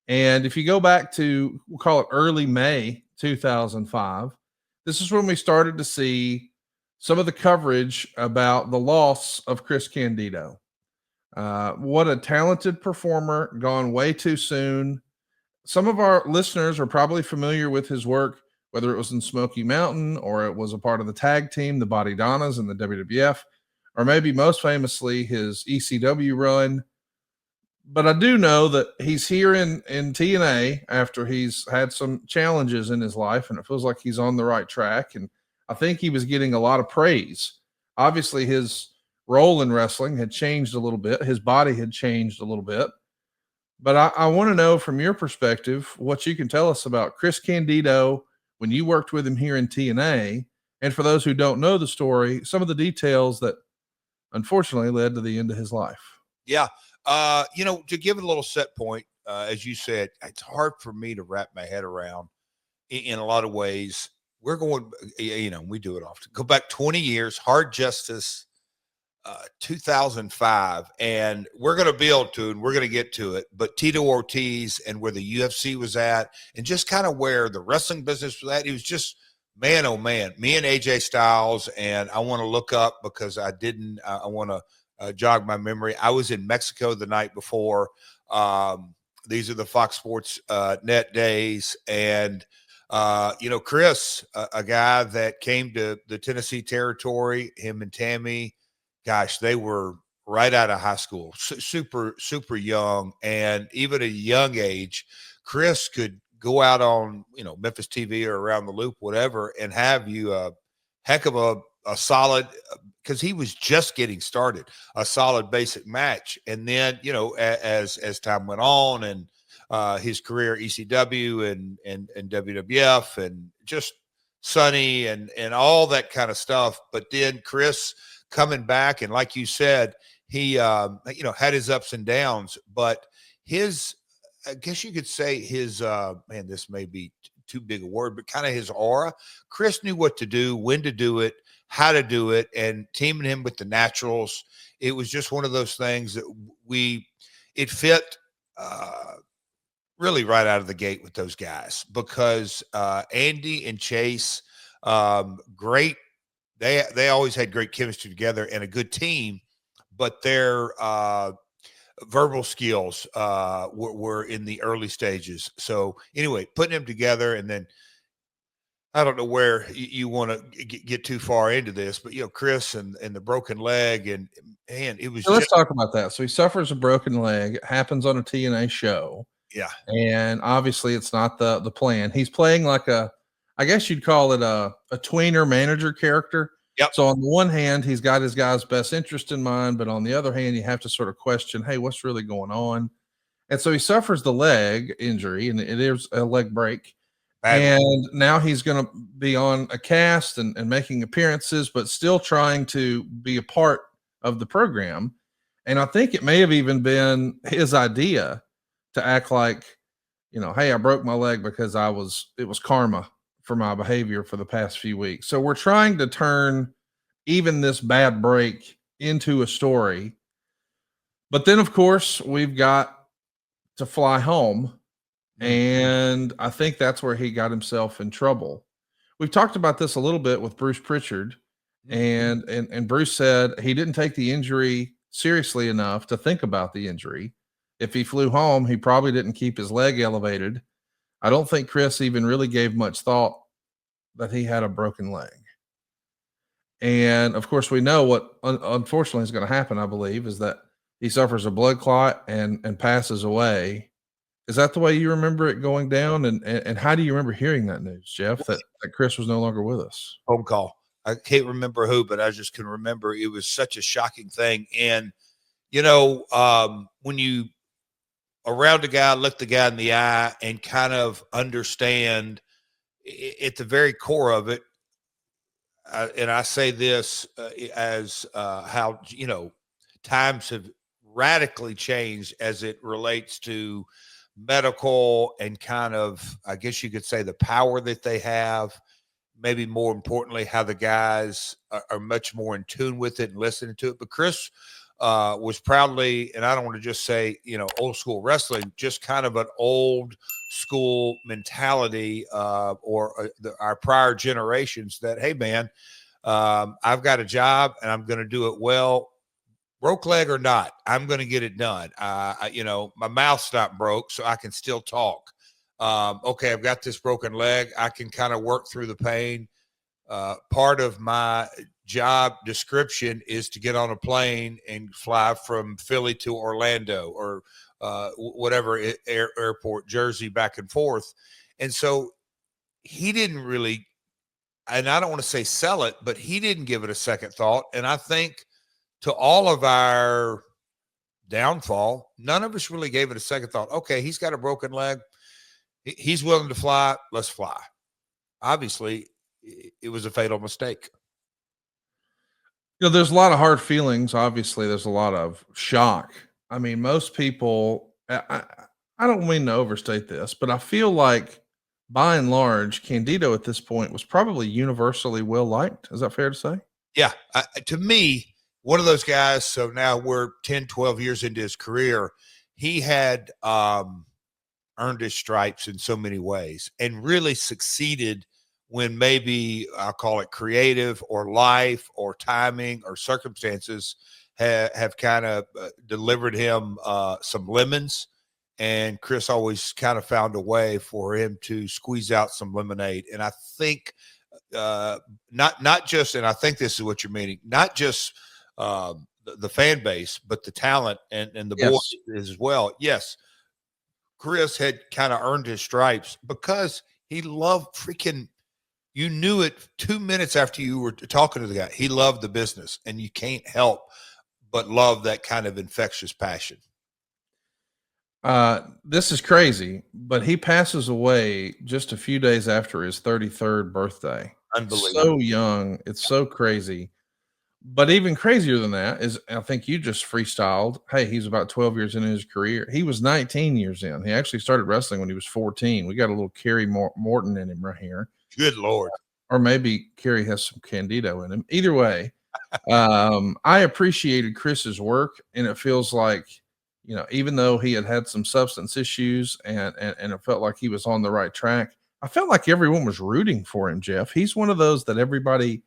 And if you go back to, we'll call it early May 2005, this is when we started to see some of the coverage about the loss of Chris Candido. What a talented performer, gone way too soon. Some of our listeners are probably familiar with his work, whether it was in Smoky Mountain or it was a part of the tag team, the Body Donnas in the WWF, or maybe most famously his ECW run. But I do know that he's here in TNA after he's had some challenges in his life, and it feels like he's on the right track. And I think he was getting a lot of praise. Obviously, his role in wrestling had changed a little bit. His body had changed a little bit. But I want to know from your perspective what you can tell us about Chris Candido when you worked with him here in TNA. And for those who don't know the story, some of the details that unfortunately led to the end of his life. Yeah. To give it a little set point, as you said, it's hard for me to wrap my head around in a lot of ways. We're going, we do it often. Go back 20 years, Hard Justice, 2005, and we're going to build to it, and we're going to get to it. But Tito Ortiz and where the UFC was at, and just kind of where the wrestling business was at, it was just, man, oh man, me and AJ Styles. And I want to look up because I want to jog my memory. I was in Mexico the night before. These are the Fox Sports net days. And, Chris, a guy that came to the Tennessee territory, him and Tammy, gosh, they were right out of high school, super, super young. And even at a young age, Chris could go out on, Memphis TV or Around the Loop, whatever, and have you a heck of a solid, because he was just getting started, a solid basic match. And then, as time went on and his career, ECW and WWF and just Sonny and all that kind of stuff. But then Chris coming back, and like you said, he had his ups and downs, but I guess you could say his this may be too big a word, but kind of his aura. Chris knew what to do, when to do it, how to do it, and teaming him with the Naturals, it was just one of those things that it fit really right out of the gate with those guys, because Andy and Chase, great. They always had great chemistry together and a good team, but their verbal skills were in the early stages. So anyway, putting them together, and then I don't know where you want to get too far into this, but Chris and the broken leg, and it was. So let's talk about that. So he suffers a broken leg. It happens on a TNA show. Yeah, and obviously it's not the plan. He's playing like I guess you'd call it a tweener manager character. Yep. So on the one hand, he's got his guy's best interest in mind, but on the other hand, you have to sort of question, hey, what's really going on? And so he suffers the leg injury, and it is a leg break. And now he's going to be on a cast and making appearances, but still trying to be a part of the program. And I think it may have even been his idea to act like, hey, I broke my leg because it was karma for my behavior for the past few weeks. So we're trying to turn even this bad break into a story. But then, of course, we've got to fly home. And I think that's where he got himself in trouble. We've talked about this a little bit with Bruce Pritchard, and Bruce said he didn't take the injury seriously enough to think about the injury. If he flew home, he probably didn't keep his leg elevated. I don't think Chris even really gave much thought that he had a broken leg. And of course, we know what unfortunately is going to happen, I believe, is that he suffers a blood clot and passes away. Is that the way you remember it going down? And how do you remember hearing that news, Jeff, that Chris was no longer with us? Phone call. I can't remember who, but I just can remember it was such a shocking thing. And, when you around a guy, look the guy in the eye and kind of understand at the very core of it, and I say this as how, times have radically changed as it relates to medical and kind of, I guess you could say, the power that they have. Maybe more importantly, how the guys are much more in tune with it and listening to it. But Chris was proudly, and I don't want to just say, old school wrestling, just kind of an old school mentality, our prior generations that, hey man, I've got a job and I'm going to do it well, broke leg or not, I'm going to get it done. My mouth's not broke, so I can still talk. Okay, I've got this broken leg, I can kind of work through the pain. Part of my job description is to get on a plane and fly from Philly to Orlando or whatever airport, Jersey, back and forth. And so he didn't really, and I don't want to say sell it, but he didn't give it a second thought. And I think to all of our downfall, none of us really gave it a second thought. Okay, he's got a broken leg. He's willing to fly. Let's fly. Obviously, it was a fatal mistake. There's a lot of hard feelings. Obviously, there's a lot of shock. I mean, most people, I don't mean to overstate this, but I feel like by and large, Candido at this point was probably universally well liked. Is that fair to say? Yeah. To me, one of those guys, so now we're 10, 12 years into his career, he had earned his stripes in so many ways and really succeeded when maybe I'll call it creative or life or timing or circumstances have kind of delivered him some lemons. And Chris always kind of found a way for him to squeeze out some lemonade. And I think not just, and I think this is what you're meaning, not just the fan base, but the talent and the Yes. boys as well. Yes, Chris had kind of earned his stripes because he loved freaking, you knew it 2 minutes after you were talking to the guy. He loved the business, and you can't help but love that kind of infectious passion. This is crazy, but he passes away just a few days after his 33rd birthday. Unbelievable. So young. It's so crazy. But even crazier than that is, I think you just freestyled. Hey, he's about 12 years into his career. He was 19 years in. He actually started wrestling when he was 14. We got a little Kerry Morton in him right here. Good Lord. Or maybe Kerry has some Candido in him. Either way, I appreciated Chris's work, and it feels like, even though he had some substance issues and it felt like he was on the right track, I felt like everyone was rooting for him, Jeff. He's one of those that everybody,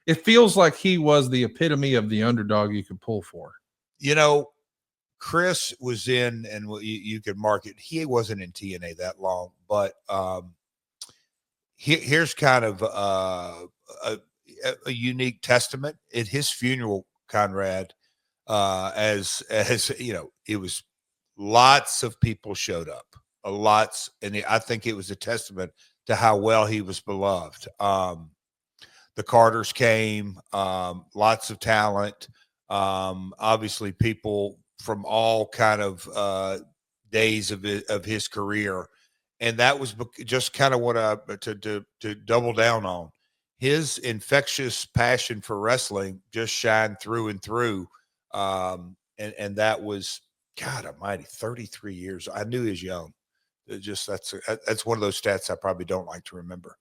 it feels like he was the epitome of the underdog you could pull for. Chris was in, and you could mark it, he wasn't in TNA that long, but here's kind of a unique testament at his funeral, Conrad. As it was lots of people showed up, and I think it was a testament to how well he was beloved. The Carters came, lots of talent, obviously people from all kind of days of his career, and that was just kind of what to double down on. His infectious passion for wrestling just shined through and through. And that was, God almighty, 33 years. I knew he was young. That's one of those stats I probably don't like to remember.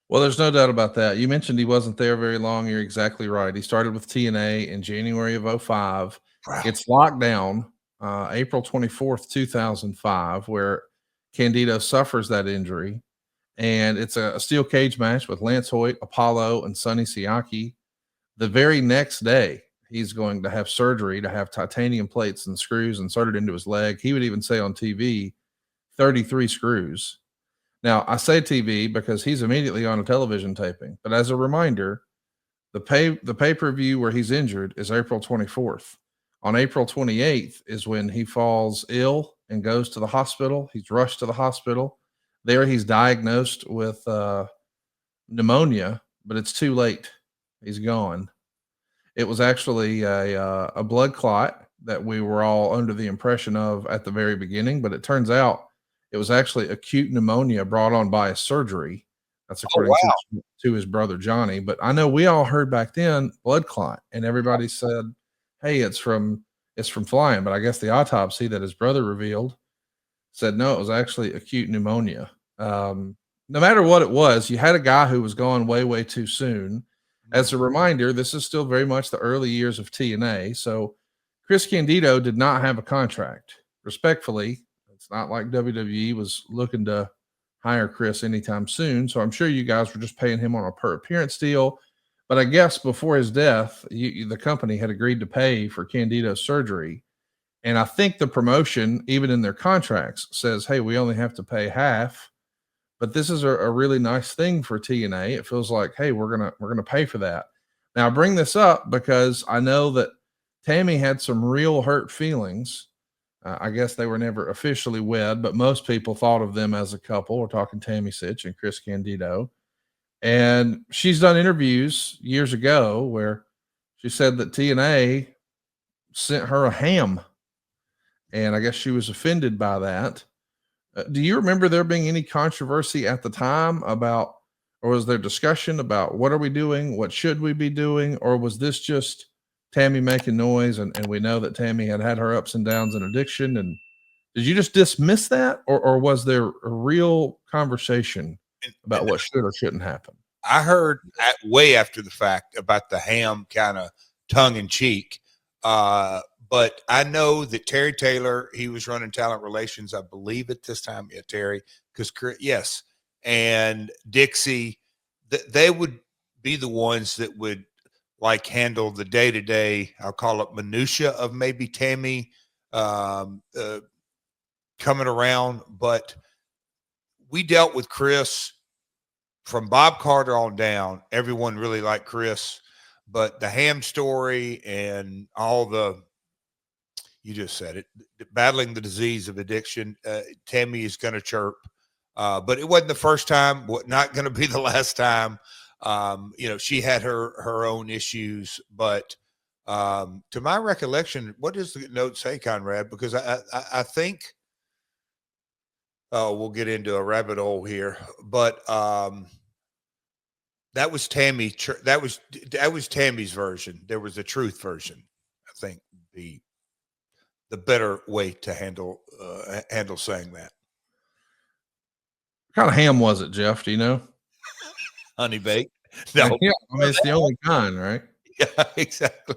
Well, there's no doubt about that. You mentioned he wasn't there very long. You're exactly right. He started with TNA in January of 2005. Wow. It's locked down April 24th, 2005, where Candido suffers that injury. And it's a steel cage match with Lance Hoyt, Apollo, and Sonny Siaki. The very next day, he's going to have surgery to have titanium plates and screws inserted into his leg. He would even say on TV, 33 screws. Now, I say TV because he's immediately on a television taping. But as a reminder, the pay-per-view where he's injured is April 24th. On April 28th is when he falls ill and goes to the hospital. He's rushed to the hospital. There he's diagnosed with pneumonia, but it's too late. He's gone. It was actually a blood clot that we were all under the impression of at the very beginning, but it turns out it was actually acute pneumonia brought on by a surgery. That's according to his brother Johnny. But I know we all heard back then blood clot, and everybody said, "Hey, it's from flying." But I guess the autopsy that his brother revealed said no, it was actually acute pneumonia. No matter what it was, you had a guy who was gone way, way too soon. As a reminder, this is still very much the early years of TNA. So Chris Candido did not have a contract. Respectfully, it's not like WWE was looking to hire Chris anytime soon. So I'm sure you guys were just paying him on a per appearance deal. But I guess before his death, the company had agreed to pay for Candido's surgery. And I think the promotion, even in their contracts, says, hey, we only have to pay half. But this is a really nice thing for TNA. It feels like, hey, we're gonna pay for that. Now I bring this up because I know that Tammy had some real hurt feelings. I guess they were never officially wed, but most people thought of them as a couple. We're talking Tammy Sitch and Chris Candido. And she's done interviews years ago where she said that TNA sent her a ham. And I guess she was offended by that. Do you remember there being any controversy at the time about, or was there discussion about what are we doing? What should we be doing? Or was this just Tammy making noise? And we know that Tammy had her ups and downs in addiction. And did you just dismiss that? Or was there a real conversation about what should or shouldn't happen? I heard way after the fact about the ham kind of tongue in cheek. But I know that Terry Taylor, he was running talent relations, I believe at this time. Yeah, Terry, because yes. And Dixie, they would be the ones that would like handle the day-to-day, I'll call it minutia of maybe Tammy coming around. But we dealt with Chris from Bob Carter on down. Everyone really liked Chris, but the ham story and all the, you just said it, battling the disease of addiction, Tammy is going to chirp. But it wasn't the first time, not going to be the last time. She had her own issues, but to my recollection, what does the note say, Conrad? Because I think, we'll get into a rabbit hole here, but that was Tammy. That was Tammy's version. There was a truth version, I think, the better way to handle saying that. What kind of ham was it, Jeff? Do you know? Honey baked? No. Yeah, I mean, it's the only kind, right? Yeah, exactly.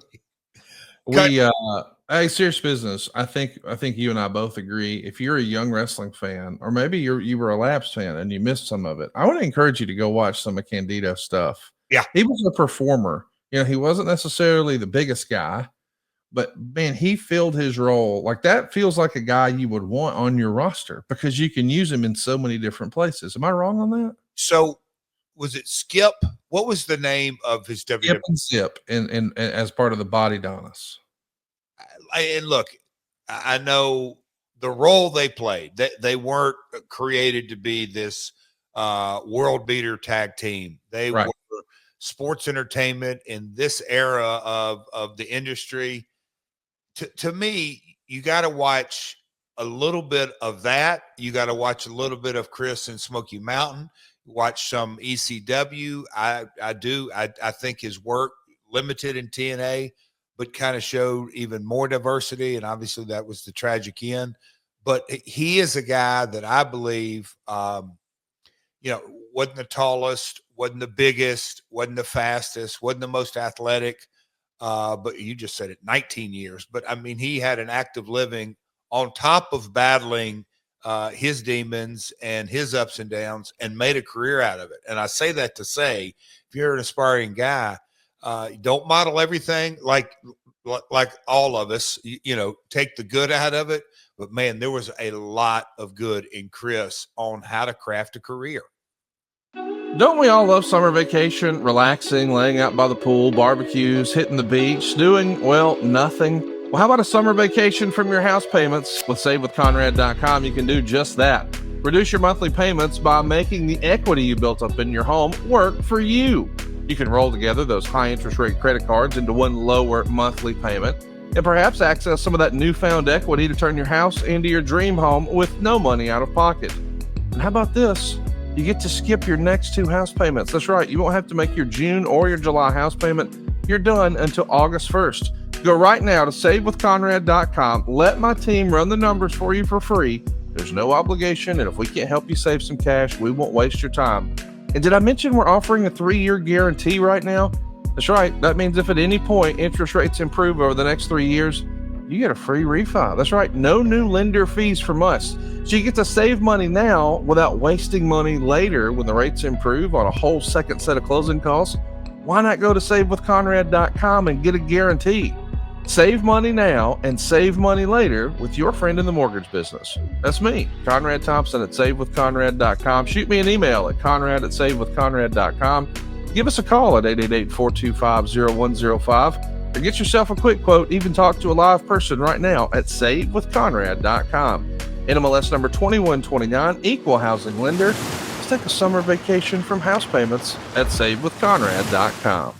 Hey, serious business. I think you and I both agree. If you're a young wrestling fan, or maybe you were a Labs fan and you missed some of it, I want to encourage you to go watch some of Candido stuff. Yeah. He was a performer. He wasn't necessarily the biggest guy, but man, he filled his role. Like that feels like a guy you would want on your roster because you can use him in so many different places. Am I wrong on that? So was it Skip? What was the name of his WWE? Skip and Zip and as part of the Body Donis. And look, I know the role they played. They weren't created to be this world beater tag team. They were sports entertainment in this era of the industry. To me, you got to watch a little bit of that. You got to watch a little bit of Chris and Smoky Mountain. Watch some ECW. I do. I think his work limited in TNA, but kind of showed even more diversity. And obviously that was the tragic end. But he is a guy that I believe, wasn't the tallest, wasn't the biggest, wasn't the fastest, wasn't the most athletic. But you just said it, 19 years. But I mean, he had an active living on top of battling his demons and his ups and downs and made a career out of it. And I say that to say, if you're an aspiring guy, don't model everything like all of us, take the good out of it. But man, there was a lot of good in Chris on how to craft a career. Don't we all love summer vacation, relaxing, laying out by the pool, barbecues, hitting the beach, doing, well, nothing? Well, how about a summer vacation from your house payments? With SaveWithConrad.com, you can do just that. Reduce your monthly payments by making the equity you built up in your home work for you. You can roll together those high interest rate credit cards into one lower monthly payment and perhaps access some of that newfound equity to turn your house into your dream home with no money out of pocket. And how about this? You get to skip your next 2 house payments. That's right. You won't have to make your June or your July house payment. You're done until August 1st. Go right now to SaveWithConrad.com. Let my team run the numbers for you for free. There's no obligation, and if we can't help you save some cash, we won't waste your time. And did I mention we're offering a 3-year guarantee right now? That's right. That means if at any point interest rates improve over the next 3 years, you get a free refi. That's right. No new lender fees from us. So you get to save money now without wasting money later when the rates improve on a whole second set of closing costs. Why not go to savewithconrad.com and get a guarantee? Save money now and save money later with your friend in the mortgage business. That's me, Conrad Thompson at savewithconrad.com. Shoot me an email at conrad@savewithconrad.com. Give us a call at 888-425-0105 or get yourself a quick quote. Even talk to a live person right now at savewithconrad.com. NMLS number 2129, equal housing lender. Let's take a summer vacation from house payments at savewithconrad.com.